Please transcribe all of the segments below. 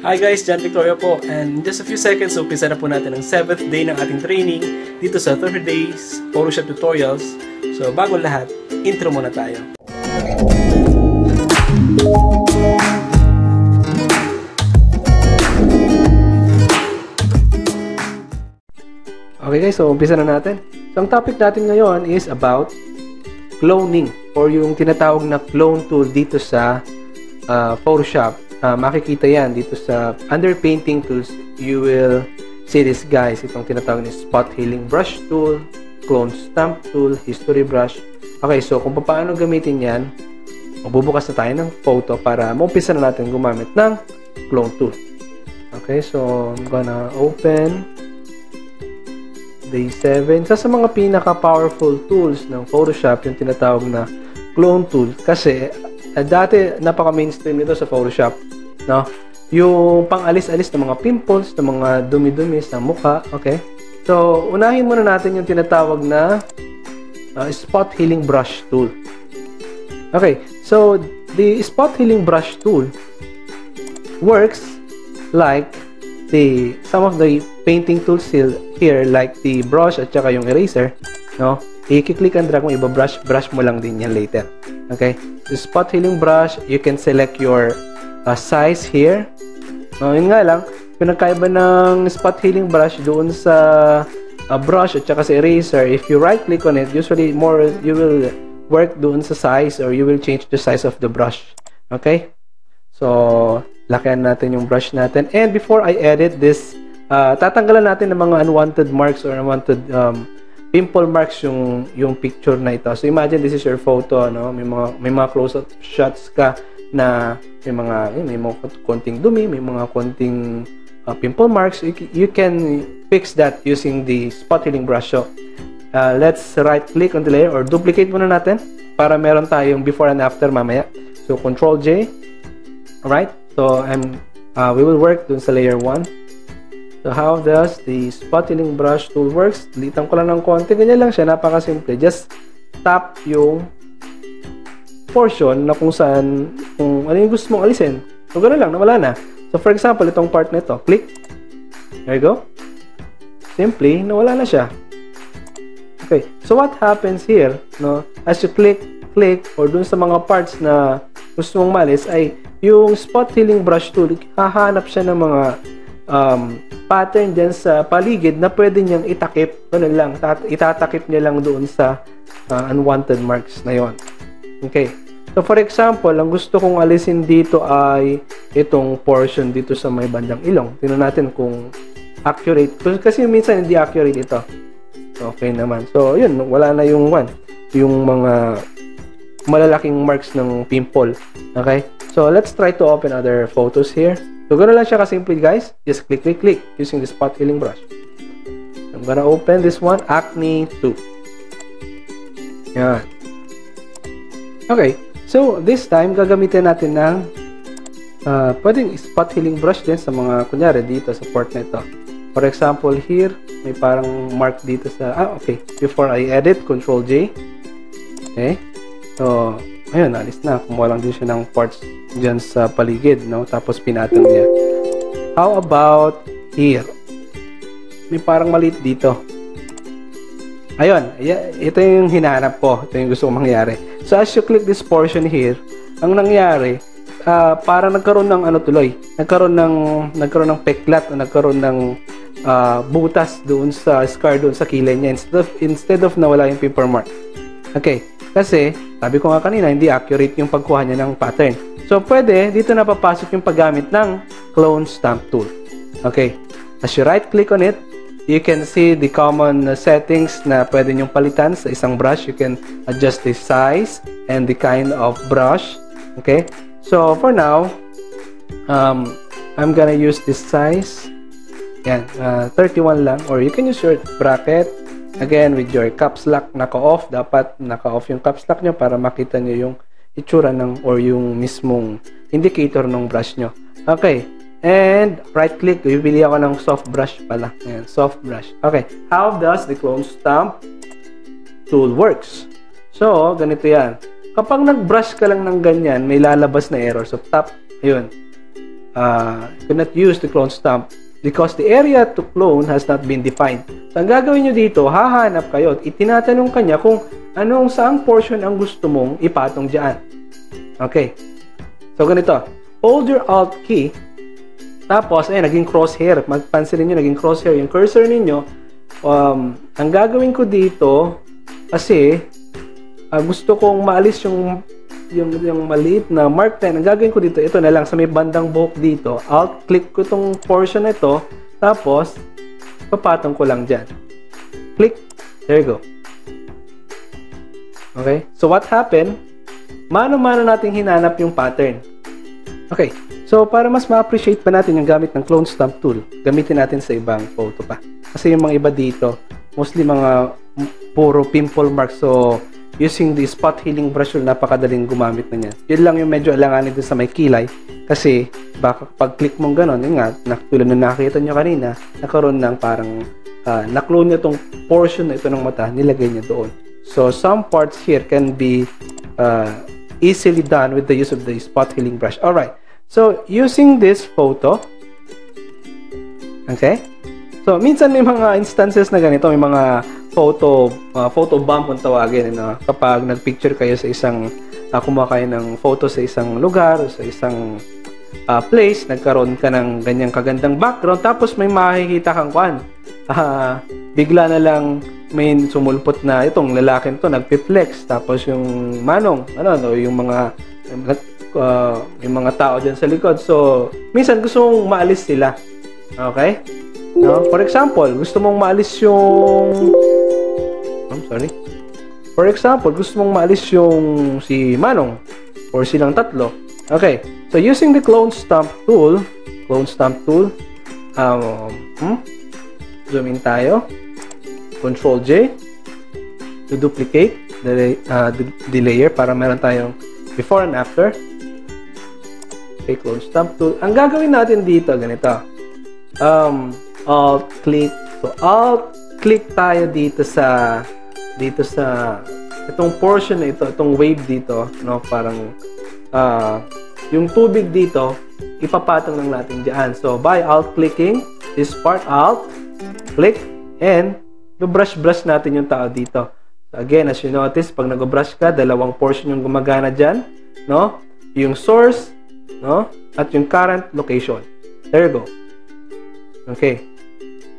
Hi guys, John Victoria po, and in just a few seconds, umpisa na po natin ang 7th day ng ating training dito sa 30 Days Photoshop Tutorials. So bago lahat, intro muna tayo. Okay guys, so umpisa na natin. So ang topic natin ngayon is about cloning or yung tinatawag na clone tool dito sa Photoshop. Makikita yan dito sa under painting tools. You will see this guys, itong tinatawag ni spot healing brush tool, clone stamp tool, history brush. Okay, so kung paano gamitin yan, magbubukas na tayo ng photo para maumpisa na natin gumamit ng clone tool. Okay, so I'm gonna open day 7. Sa mga pinaka powerful tools ng Photoshop yung tinatawag na clone tool, kasi dati napaka mainstream nito sa Photoshop, no? Yung pang-alis-alis ng mga pimples, ng mga dumi-dumi sa mukha. Okay, so unahin muna natin yung tinatawag na spot healing brush tool. Okay, so the spot healing brush tool works like some of the painting tools here, like the brush at saka yung eraser, no? I-click and drag mo, brush mo lang din yan later. Okay, the spot healing brush, you can select your size here. Yun nga lang, pinagkaiba ng spot healing brush doon sa brush at saka sa eraser. If you right click on it, usually you will work doon sa size, or you will change the size of the brush. Okay, so lakihan natin yung brush natin, and before I edit this, tatanggalan natin ng mga unwanted marks or unwanted pimple marks yung picture na ito. So imagine this is your photo, no? May mga close-up shots ka na may mga konting dumi, may mga konting pimple marks. You can fix that using the spot healing brush. So let's right click on the layer, or duplicate muna natin para meron tayong before and after mamaya. So Control J. Alright, so we will work dun sa layer 1. So how does the spot healing brush tool works? Dilitan ko lang ng konti. Ganyan lang siya. Napakasimple. Just tap yung portion na kung ano yung gusto mong alisin. So gano'n lang. Nawala na. So for example, itong part na ito. Click. There you go. Simply, nawala na siya. Okay. So what happens here, no? As you click, or dun sa mga parts na gusto mong malis, ay yung spot healing brush tool, hahanap siya ng mga pattern dyan sa paligid na pwede niyang itakip. Ganun lang, itatakip niya lang doon sa unwanted marks na yon. Okay, so for example, ang gusto kong alisin dito ay itong portion dito sa may bandang ilong. Tingnan natin kung accurate, kasi minsan hindi accurate ito. Okay naman, so yun, wala na yung mga malalaking marks ng pimple. Okay, so let's try to open other photos here. So, gano'n lang siya kasimple guys. Just click using the spot healing brush. I'm gonna open this one, Acne 2. Yan. Okay. So, this time, gagamitin natin ng pwedeng spot healing brush din sa mga, kunyari, dito sa part na ito. For example, here, may parang mark dito sa, okay. Before I edit, Control J. Okay. So, ayun, alis na. Kumuha lang din siya ng parts dyan sa paligid, no? Tapos pinatong niya. How about here? May parang maliit dito. Ayun, ito yung hinahanap ko. Ito yung gusto kong mangyari. So as you click this portion here, ang nangyari, parang nagkaroon ng tuloy. Nagkaroon ng peklat, o nagkaroon ng butas doon sa scar doon sa kilay niya, instead of nawala yung pimple mark. Okay, kasi sabi ko nga kanina, hindi accurate yung pagkuha niya ng pattern. So, pwede, dito na papasok yung paggamit ng clone stamp tool. Okay. As you right-click on it, you can see the common settings na pwede nyong palitan sa isang brush. You can adjust the size and the kind of brush. Okay. So, for now, I'm gonna use this size. Yan, 31 lang. Or you can use your bracket. Again, with your caps lock naka-off. Dapat naka-off yung caps lock nyo para makita nyo yung itsura or yung mismong indicator ng brush nyo. Okay. And right click, bibili ako ng soft brush pala. Ayan, soft brush. Okay. How does the clone stamp tool works? So, ganito yan. Kapag nag-brush ka lang ng ganyan, may lalabas na error. So, tap, ayun. cannot use the clone stamp because the area to clone has not been defined. So, ang gagawin nyo dito, hahanap kayo at itinatanong kanya kung anong saang portion ang gusto mong ipatong dyan. Okay. So, ganito. Hold your Alt key. Tapos, naging crosshair. Magpansinin nyo, naging crosshair. Yung cursor ninyo, ang gagawin ko dito, kasi, gusto kong maalis yung maliit na mark 10. Ang gagawin ko dito, ito na lang sa may bandang buhok dito. Alt-click ko itong portion na ito. Tapos, papatong ko lang dyan. Click. There you go. Okay? So, what happened? Mano-mano nating hinanap yung pattern. Okay. So, para mas ma-appreciate pa natin yung gamit ng clone stamp tool, gamitin natin sa ibang photo pa. Kasi yung mga iba dito, mostly mga puro pimple marks. So, using the spot healing brush tool, napakadaling gumamit na niyan. Yun lang yung medyo alanganin din sa may kilay. Kasi, baka pag click mong ganon, yun nga, tulad na nakita nyo kanina, nakaroon ng parang, na-clone nyo itong portion na ito ng mata, nilagay niya doon. So, some parts here can be easily done with the use of the spot healing brush. Alright. So, using this photo, okay? So, minsan may mga instances na ganito, may mga photo bomb kung tawagin, kapag nagpicture kayo sa isang kumuha kayo ng photo sa isang lugar, sa isang place, nagkaroon ka ng ganyang kagandang background, tapos may makikita kang bigla na lang may sumulpot na itong lalaki to, nagpi-flex, tapos yung manong, yung mga tao dyan sa likod. So, minsan gusto mong maalis sila. Okay? No? For example, gusto mong maalis yung For example, gusto mong maalis yung si Manong or silang tatlo. Okay. So, using the clone stamp tool, zoom in tayo. Control J to duplicate the layer para meron tayong before and after. Okay, clone stamp tool. Ang gagawin natin dito, ganito. Alt-click. So, alt-click tayo dito sa itong portion na ito, itong wave dito, no? Parang yung tubig dito, ipapatong lang natin diyan. So, by alt-clicking this part, alt-click, and brush natin yung tao dito. So, again, as you notice, pag nag-brush ka, dalawang portion yung gumagana dyan, no? Yung source, no? At yung current location. There you go. Okay.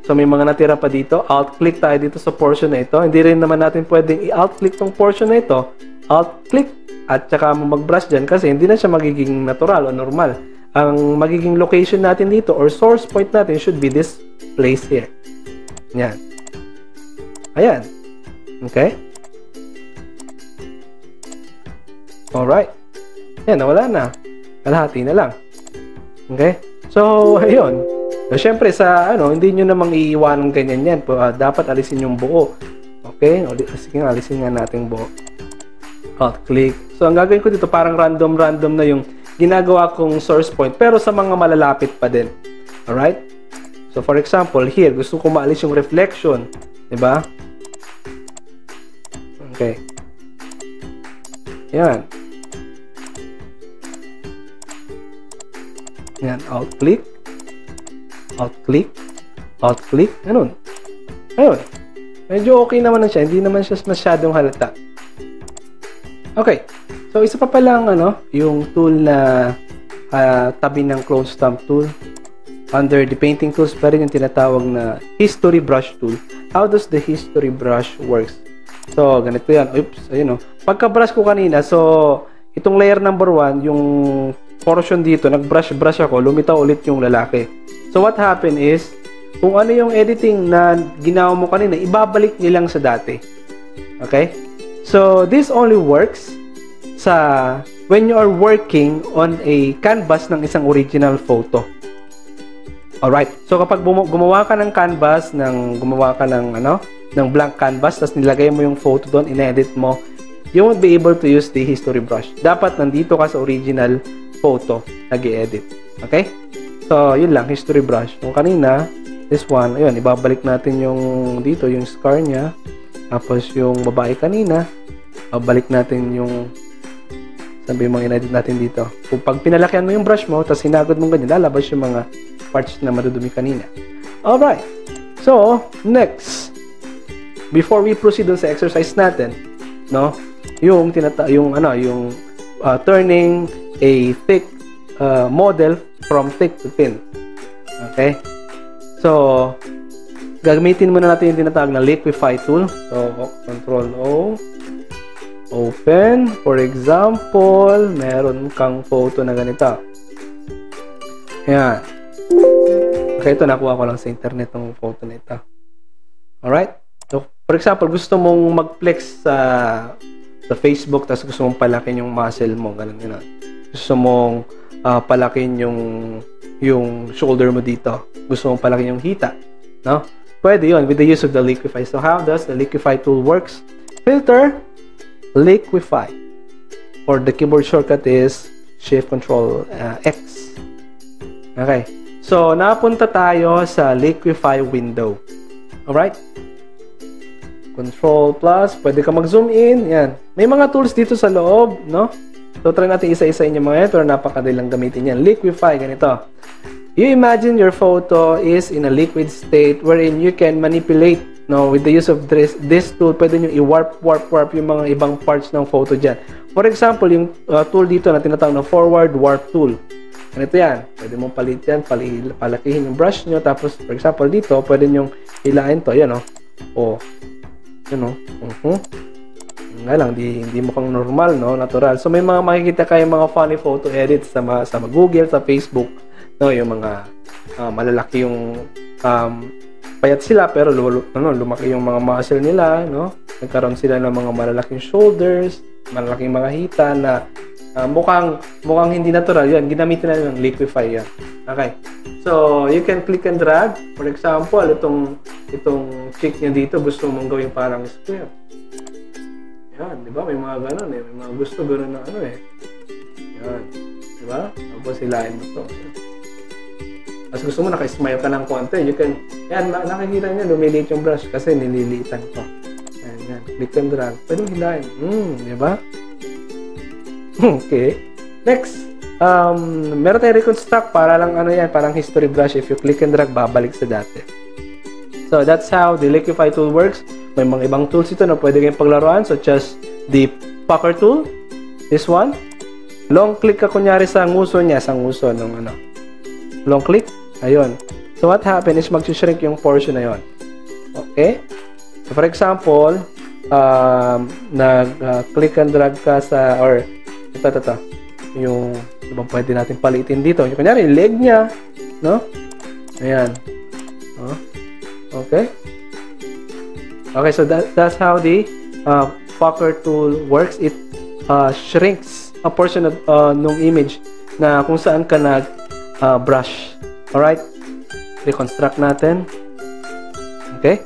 So, may mga natira pa dito. Alt-click tayo dito sa portion na ito. Hindi rin naman natin pwedeng i-alt-click tong portion na ito. Alt-click at saka mag-brush dyan kasi hindi na siya magiging natural o normal. Ang magiging location natin dito or source point natin should be this place here. Yan. Ayan. Okay? Alright. Yan, nawala na. Kalahati na lang. Okay? So, ayun. So, syempre, hindi nyo namang iiwanan ganyan yan. Dapat alisin yung buo. Okay? Sige nga, alisin nga natin buo. Alt-click. So, ang gagawin ko dito, parang random na yung ginagawa kong source point. Pero sa mga malalapit pa din. Alright? So, for example, here, gusto ko maalis yung reflection. Diba? Okay. Yan. Yan. Alt-click. Alt-click. Alt-click. Ganun. Ayun. Medyo okay naman na siya. Hindi naman siya masyadong halata. Okay. So, isa pa palang, yung tool na tabi ng clone stamp tool. Under the painting tools pa rin yung tinatawag na history brush tool. How does the history brush works? So, ganito yan. Oops. Ayun, pagka-brush ko kanina, so, itong layer number 1, yung portion dito, nag-brush ako, lumitaw ulit yung lalaki. So, what happened is, kung ano yung editing na ginawa mo kanina, ibabalik niyo lang sa dati. Okay? So, this only works when you are working on a canvas ng isang original photo. Alright. So, kapag gumawa ka ng canvas, gumawa ka ng blank canvas, tapos nilagay mo yung photo doon, inedit mo, you won't be able to use the history brush. Dapat nandito ka sa original photo, nag-i-edit. Okay? So, yun lang, history brush. Kung kanina, this one, ayun, ibabalik natin yung dito, yung scar niya. Tapos, yung babae kanina, babalik natin yung Sabi mo, in-edit natin dito. Kung pag pinalakihan mo yung brush mo, tapos hinagod mo ganyan, lalabas yung mga parts na madudumi kanina. Alright. So, next. Before we proceed dun sa exercise natin, no? Yung turning a thick model from thick to thin. Okay? So, gagamitin muna natin yung tinatawag na liquify tool. So, Control O. Open. For example, meron kang photo na ganito. Ayan. Okay, ito nakuha ko lang sa internet ng photo na ito. Alright? So, for example, gusto mong mag-flex sa Facebook, tapos gusto mong palakin yung muscle mo, ganun. Gusto mong palakin yung shoulder mo dito. Gusto mong palakin yung hita, no? Pwede yun with the use of the liquify. So, how does the liquify tool works? Filter, liquify. Or the keyboard shortcut is Shift Control X. Okay. So, napunta tayo sa liquify window. Alright? Control plus, pwede ka mag-zoom in. Yan. May mga tools dito sa loob, no? So, try natin isa-isain yung mga ito, pero napakadalang gamitin yan. Liquify, ganito. You imagine your photo is in a liquid state wherein you can manipulate, no? With the use of this tool, pwede nyo i-warp yung mga ibang parts ng photo dyan. For example, yung tool dito na tinatawag na forward warp tool. Ganito yan. Pwede mong palit yan, palakihin yung brush nyo. Tapos, for example, dito, pwede nyo hilain to. Yan, o. Yan, nga lang, hindi mukhang normal, no? Natural. So, may mga makikita kayong mga funny photo edits sa Google, sa Facebook, no? Yung mga malalaki yung payat sila, pero lumaki yung mga muscle nila, no? Nagkaroon sila ng mga malalaking shoulders, malalaking mga hita na mukhang hindi natural. Yan, ginamitin na ng liquify yan. Okay. So, you can click and drag. For example, itong chick niya dito, gusto mong gawin parang square. Yan, di ba? May mga ganun eh. May mga gusto ganun na Yan. Di ba? Tapos hilahin mo to. As gusto mo, naka-smile ka ng konti. You can, yan, nakikita niya, lumiliit yung brush kasi nililiitan ko. Yan. Click and drag. Pwede mo hilahin. Di ba? Okay. Next. Meron tayong reconstruct para lang parang history brush. If you click and drag, babalik sa dati. So, that's how the liquify tool works. May mga ibang tools ito na pwede kayong paglaruan, such as the pucker tool. This one. Long click ka kunyari sa nguso niya, ng long click. Ayun. So, what happen is mag-shrink yung portion na yun. Okay? So, for example, nag-click and drag ka sa, or, ito. Yung, diba pwede natin palitin dito. Yung kunyari, leg niya, no? Ayan. Okay? Okay, so that's how the pucker tool works. It shrinks a portion of nung image na kung saan ka nag-brush. Alright? Reconstruct natin. Okay?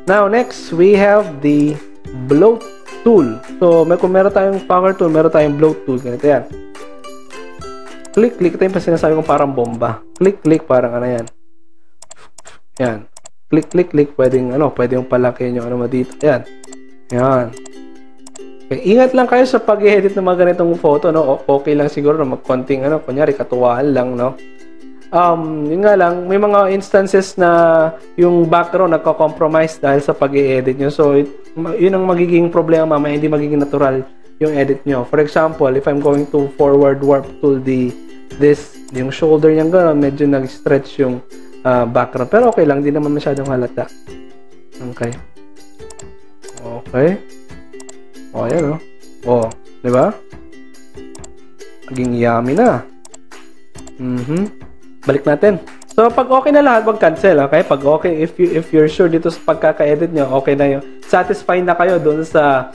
Now, next, we have the bloat tool. So, kung meron tayong pucker tool, meron tayong bloat tool. Ganito yan. Click. Ito yung sinasabi kong parang bomba. Click, parang yan. Yan. Click, pwedeng yung palakihin yung mo dito. Yan. Okay, ingat lang kayo sa pag-edit ng mga ganitong photo, no? Okay lang siguro na magkonting kunyari katuwaan lang, no? Yun nga lang, may mga instances na yung background nagko-compromise dahil sa pag-i-edit nyo. So, yun ang magiging problema, hindi magiging natural yung edit nyo. For example, if I'm going to forward warp tool yung shoulder niya gano'n, medyo nag-stretch yung background. Pero okay lang, di naman masyadong halata. Okay. Ayan di ba? Naging yummy na. Balik natin. So, pag okay na lahat, wag cancel, okay? Pag okay, if you're sure dito sa pagkaka-edit nyo, okay na yun. Satisfied na kayo dun sa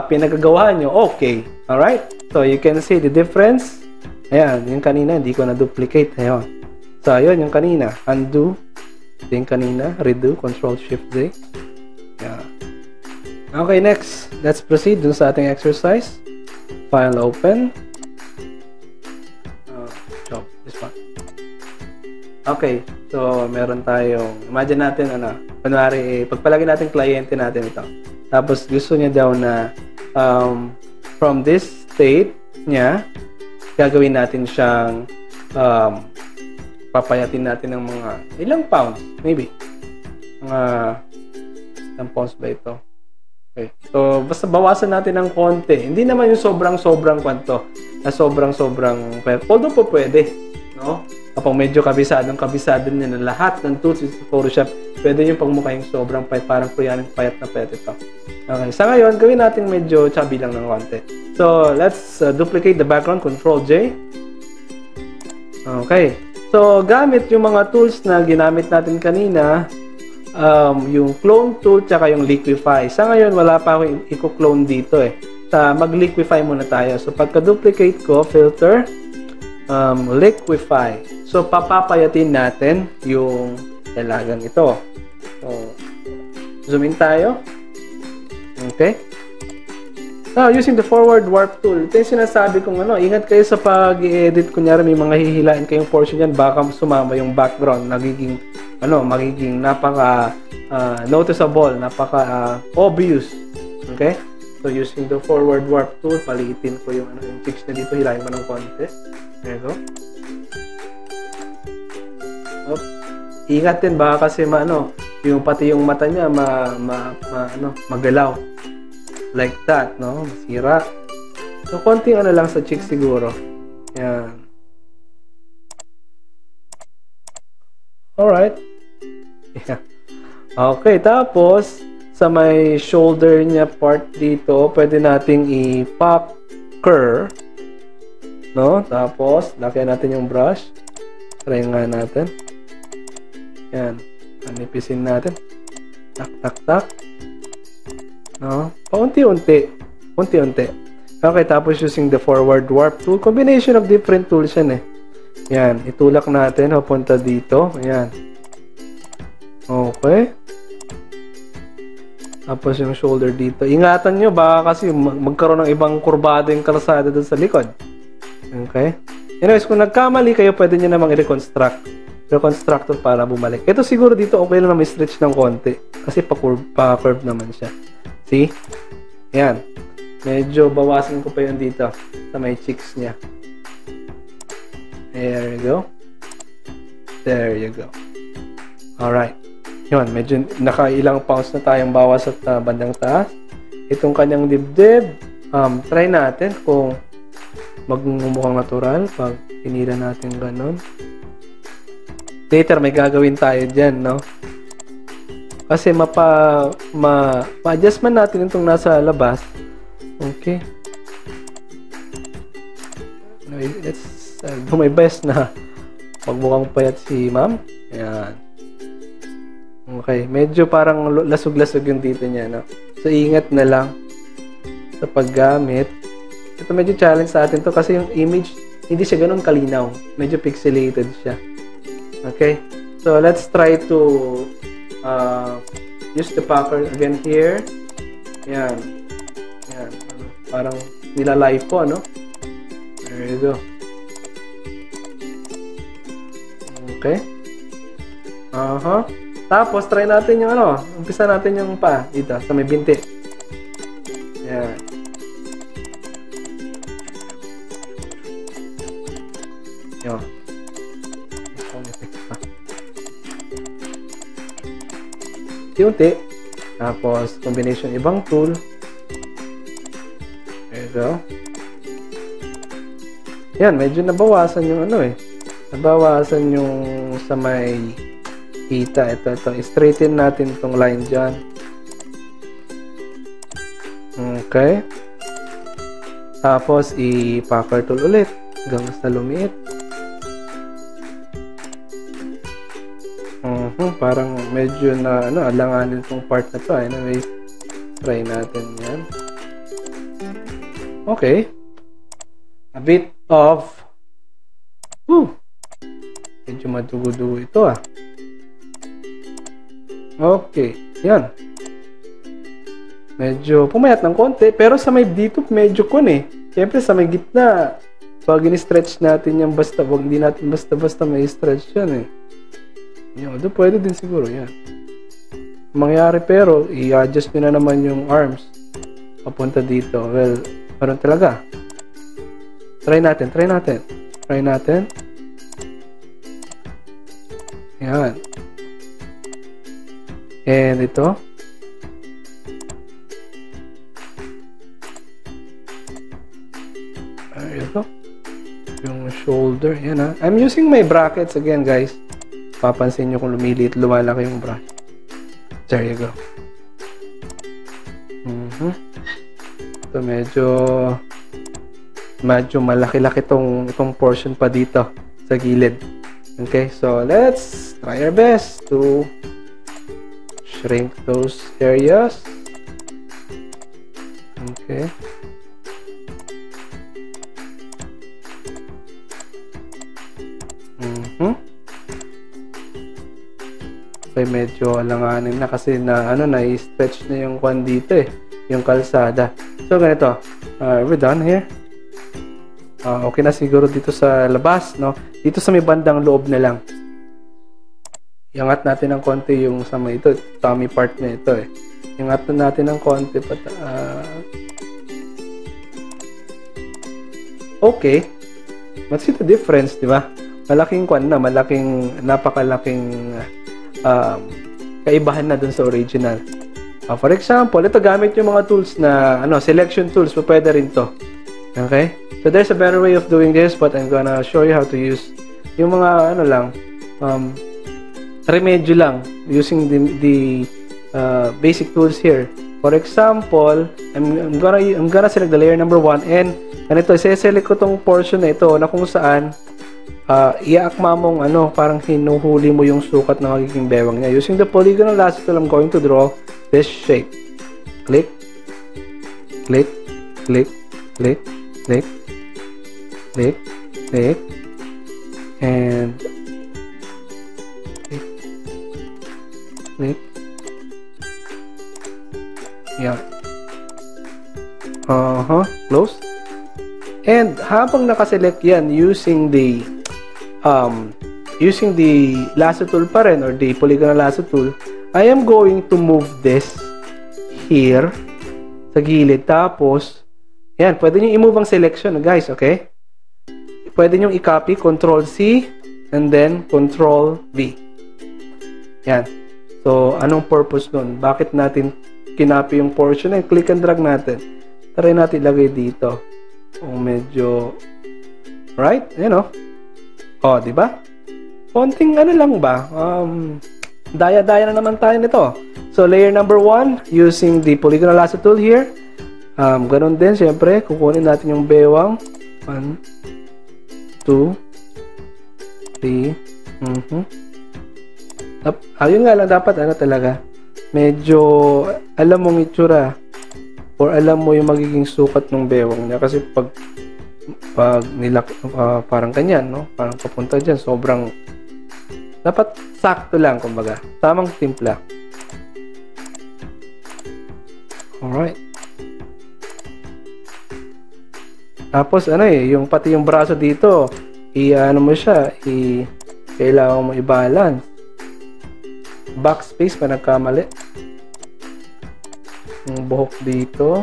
pinagagawa nyo, okay. Alright? So, you can see the difference. Ayan, yung kanina, hindi ko na-duplicate. Ayan. So, ayun, yung kanina. Undo. Yung kanina. Redo. Control-Shift-D. Yeah. Okay, next. Let's proceed dun sa ating exercise. File open. This one. Okay. So, meron tayong, imagine natin, kunwari, pagpalagay natin kliyente natin ito. Tapos, gusto niya daw na, from this state, niya, gagawin natin siyang papayatin natin ng mga ilang pounds, maybe. Mga ilang pounds ba ito? Okay. So, basta bawasan natin ng konti. Hindi naman yung sobrang-sobrang kwanto. Na sobrang-sobrang although po pwede, no? Kapag medyo kabisado niya na lahat ng tools sa Photoshop, pwede yung pagmukha yung sobrang payat, parang kuyanin payat na payat ito. Okay. Sa ngayon, gawin natin medyo chubby lang ng konti. So, let's duplicate the background. Control J. Okay. So, gamit yung mga tools na ginamit natin kanina, yung clone tool tsaka yung liquify. Sa ngayon, wala pa akong i-clone dito eh. Mag-liquify muna tayo. So, pagka-duplicate ko, filter, liquify. So, papapayatin natin yung dalagang ito. So, zoom in tayo. Okay. Now, using the forward warp tool, ito yung sinasabi kong ingat kayo sa pag-i-edit. Kunyari, may mga hihilain kayong portion yan, baka sumama yung background. Magiging napaka noticeable, napaka obvious. Okay? So, using the forward warp tool, paliitin ko yung fix na dito, hilahin mo ng konti. There you go. Oh. Ingat din, baka kasi yung pati yung mata niya magalaw. Like that, no? Masira. So, konting lang sa cheek siguro. Yan. Alright. Yeah. Okay, tapos sa may shoulder niya part dito, pwede nating i-pucker, no? Tapos lagyan natin yung brush. Try nga natin. Yan. Anipisin natin. Tak tak tak. No? Paunti-unti. Unti-unti. Okay, tapos using the forward warp tool, combination of different tools yan eh. Yan, itulak natin papunta dito. Ayan. Okay. Tapos yung shoulder dito. Ingatan nyo, baka kasi magkaroon ng ibang kurbado yung kalsada doon sa likod. Okay. Anyways, kung nagkamali kayo, pwede nyo namang i-reconstructor para bumalik. Ito siguro dito, okay lang na may stretch ng konti. Kasi pa-curve naman siya. See? Yan. Medyo bawasan ko pa yun dito sa may cheeks niya. There you go. There you go. Alright. Yun, medyo nakailang pounds na tayong bawas at bandang taas. Itong kanyang dibdib, try natin kung magmumukhang natural pag pinila natin ganun. Later, may gagawin tayo dyan, no? Kasi ma-adjustment natin itong nasa labas. Okay. Let's do my best na magmukhang payat si ma'am. Ayan. Okay. Medyo parang lasog-lasog yung dito niya, no? So, ingat na lang sa paggamit. Ito medyo challenge sa atin to kasi yung image, hindi siya ganun kalinaw. Medyo pixelated siya. Okay. So, let's try to use the pucker again here. Yan. Yan. Parang nilalay po, no? There you go. Okay. Tapos, try natin yung umpisa natin yung dito, sa may binti. Yan. Yan. Unti. Tapos, combination ibang tool. There you go. Yan, medyo nabawasan yung nabawasan yung sa may kita. Ito. I-straighten natin itong line dyan. Okay. Tapos, i-pucker tool ulit. Hanggang sa lumiit. Parang medyo na alanganin itong part na to. Anyway, try natin yan. Okay. A bit of medyo madugo-dugo ito Okay. Yan. Medyo pumayat ng konti. Pero sa may dito, medyo Siyempre sa may gitna, pag in-stretch natin yan, hindi natin basta-basta may stretch yan Yan, pwede din siguro yan. Mangyari pero, i-adjust nyo na naman yung arms papunta dito. Well, parang talaga. Try natin. Yan. And ito. Ito. Yung shoulder. Yan ha. I'm using my brackets again, guys. Papansin nyo kung lumiliit, lumalaki yung brush. There you go. So, medyo malaki-laki itong portion pa dito sa gilid. Okay, so let's try our best to shrink those areas. Okay. Okay, medyo alanganin na kasi na-stretch na yung kwan dito yung kalsada. So, ganito. We're done here. Okay na siguro dito sa labas, no? Dito sa may bandang loob na lang. Iangat natin ng konti yung sa may ito, tummy part na ito Iangat natin ng konti okay. What's the difference, di ba? Malaking kwan na, napakalaking kaibahan na dun sa original. For example, ito gamit yung mga tools na selection tools, pwede rin to. Okay? So there's a better way of doing this, but I'm gonna show you how to use yung mga remedyo lang using the basic tools here. For example, I'm gonna select the layer number 1 and ganito, i-select ko tong portion na ito na kung saan iaakma mong parang hinuhuli mo yung sukat na magiging bewang niya. Using the polygonal lasso tool, I'm going to draw this shape. Click, click, click, click, click, click, click, and click, click. Yeah. Close. And habang nakaselect yan using the lasso tool pa rin or the polygonal lasso tool, I am going to move this here sa gilid. Tapos, yan, pwede nyo i-move ang selection, guys, okay? Pwede nyo i-copy, Control-C, and then Control-V. Yan. So, anong purpose nun? Bakit natin kinopy yung portion? Click and drag natin. Try natin ilagay dito. Medyo, right? Di ba? Konting lang ba? Daya-daya na naman tayo nito. So, layer number 1, using the polygonal lasso tool here. Ganun din, syempre, kukunin natin yung bewang. 1, 2, 3, ayun nga lang, dapat talaga. Medyo, alam mong itsura. Or alam mo yung magiging sukat ng bewang niya. Kasi pag parang kanyan, no? Parang papunta dyan, sobrang dapat sakto lang, kumbaga. Tamang timpla. Alright. Tapos, yung pati yung braso dito, mo siya, kailangan mo i-balance. Backspace pa nagkamali. Yung buhok dito.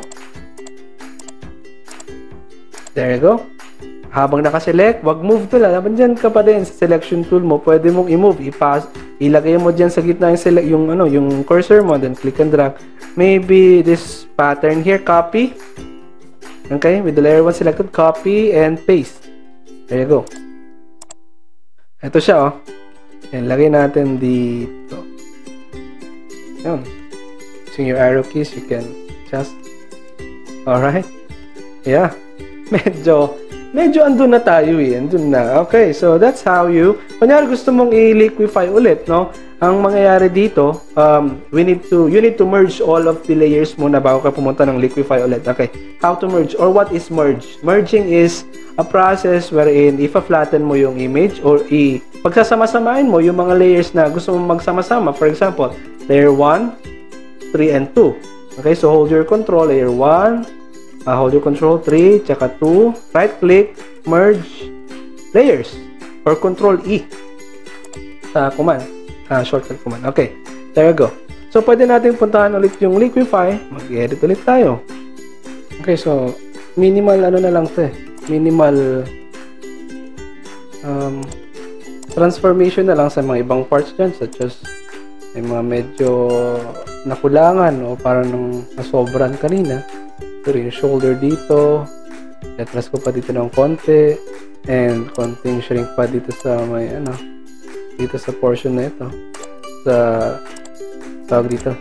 There you go. Habang nakaselect, wag move tool. Laban dyan ka pa din sa selection tool mo. Pwede mong i-move, ilagay mo dyan sa gitna yung cursor mo, then click and drag. Maybe this pattern here, copy. Okay, with the layer 1 selected, copy and paste. There you go. Ito siya, Yan, lagay natin dito. Yun. Using your arrow keys, you can just... Alright. Yeah. Medyo andun na tayo andun na. Okay, so that's how you... Kunyari gusto mong i-liquify ulit, no? Ang mangyayari dito, you need to merge all of the layers muna bago ka pumunta ng liquify ulit. Okay, how to merge or what is merge? Merging is a process wherein i-flatten mo yung image or pagsasama-samain mo yung mga layers na gusto mong magsama-sama. For example, layer 1, 3, and 2. Okay, so hold your control, layer 1, hold your control, 3, tsaka 2, right click, merge layers, or control E sa command, shortcut command. Okay, there you go. So, pwede natin puntahan ulit yung liquify, mag-edit ulit tayo. Okay, so, minimal na lang ito minimal transformation na lang sa mga ibang parts dyan, such as may mga medyo nakulangan o parang nung nasobran kanina. Ito yung shoulder dito, atras ko pa dito ng konti, and konting shrink pa dito sa may dito sa portion na ito, sa tawag dito,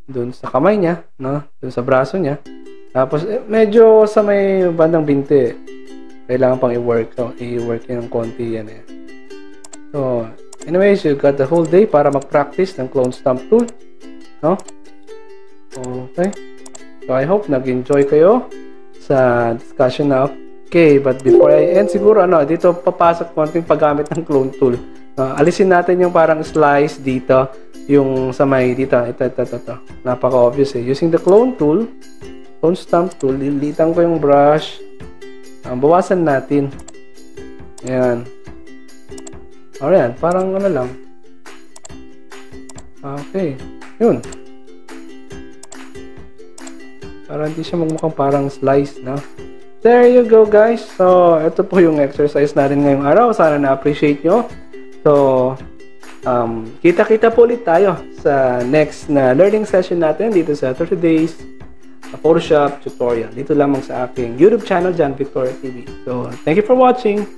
dun sa kamay niya, no? Dun sa braso niya. Tapos medyo sa may bandang binti, kailangan pang i-work ng konti yan eh. So anyways, you got the whole day para mag-practice ng clone stamp tool, no? Okay, so I hope nag-enjoy kayo sa discussion na. Okay, but before I end, siguro dito papasok konting paggamit ng clone tool. Alisin natin yung parang slice dito, yung sa may dito, ito. Napaka-obvious eh. Using the clone stamp tool, lilitan ko yung brush. Bawasan natin. Ayan. Alright, parang lang. Okay. Yun. Para hindi siya magmukhang parang slice, no? There you go, guys. So, ito po yung exercise natin ngayong araw. Sana na-appreciate nyo. So, kita-kita po ulit tayo sa next na learning session natin dito sa 30 Days Photoshop Tutorial. Dito lamang sa aking YouTube channel, John Victoria TV. So, thank you for watching.